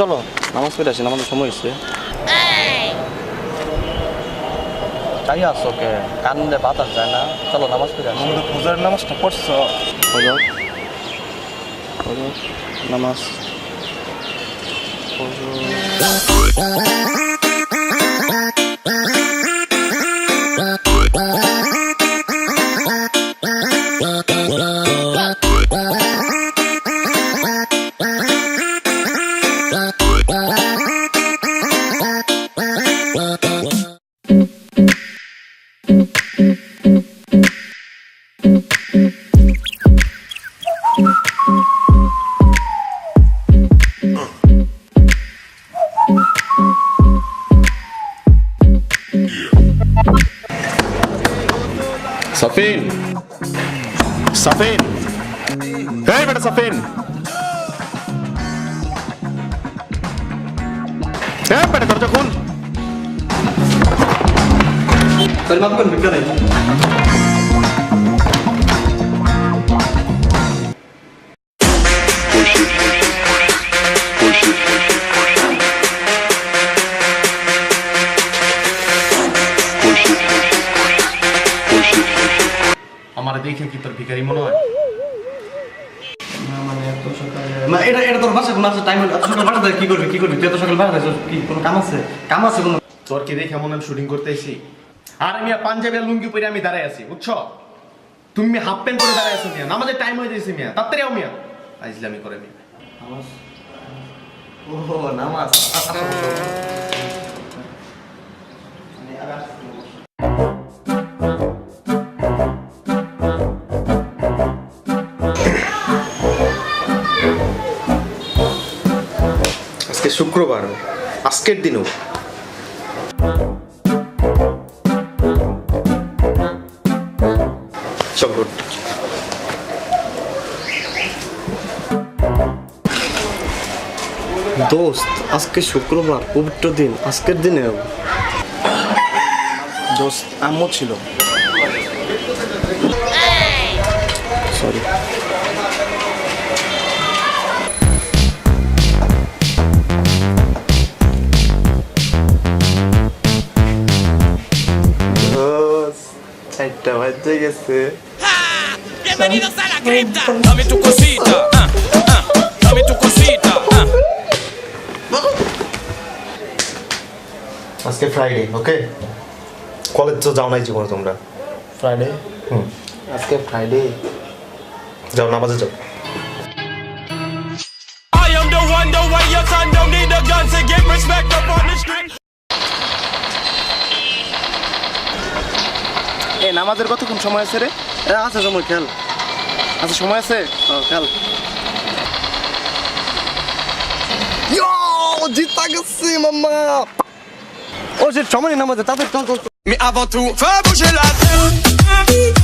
চলো নামাজ পড়ে আসি, আমাদের সময় হচ্ছে। তাই আসো কে কান্দে বাতাস যায় না, চলো নামাজ পড়ে আসি। আমাদের ফজরের নামাজটা পড়ছো? ফজর ফজর নামাজ সাফিন, সাফিন, এই বেটা সাফিন, এই বেটা দরজা খুল। তোর মাপ কোন বিক্রি নাই। আমার দেখে কি তোর ভিখারি মনে হয়? না মানে এত সকালে না, এটা তোর বাসা কোন আছে টাইম এত সকাল বাসা কি করবি তুই এত সকাল বাসা কি কোনো কাম আছে কোনো? তোর কি দেখে মনে আমি শুটিং করতে এসেছি? আর আমি পাঞ্জাবি আর লুঙ্গি পরে আমি দাঁড়ায় আছি, বুঝছো? তুমি হাফ প্যান্ট পরে দাঁড়ায় আছো মিয়া, নামাজের টাইম হয়ে যাচ্ছে মিয়া, তাড়াতাড়ি আও মিয়া। আইজলামি করে মিয়া। নামাজ ও নামাজ আজকে শুক্রবার, আজকের দিনও সব গুড। দোস্ত আজকে শুক্রবার, পবিত্র দিন, আজকের দিনে দোস্ত আম্মু ছিল, সরি। চারটা বাজে গেছে। Bienvenidos a la cripta. Dame tu cosita. Dame tu cosita. আজকে ফ্রাইডে, ওকে? কলেজ তো যাও নাই জীবনে তোমরা? ফ্রাইডে? আজকে ফ্রাইডে। যাও নামাজে যাও। I am the one, the way your son don't need a gun to get respect up on the street. এ নামাজের কতক্ষণ সময় আছে রে? আছে সময়, খেল আছে, সময় আছে, খেল। জিতা গেছি মাম্মা। ও যে সময় নামাজে, তাদের চল চল। Mais avant tout, fais bouger la tête.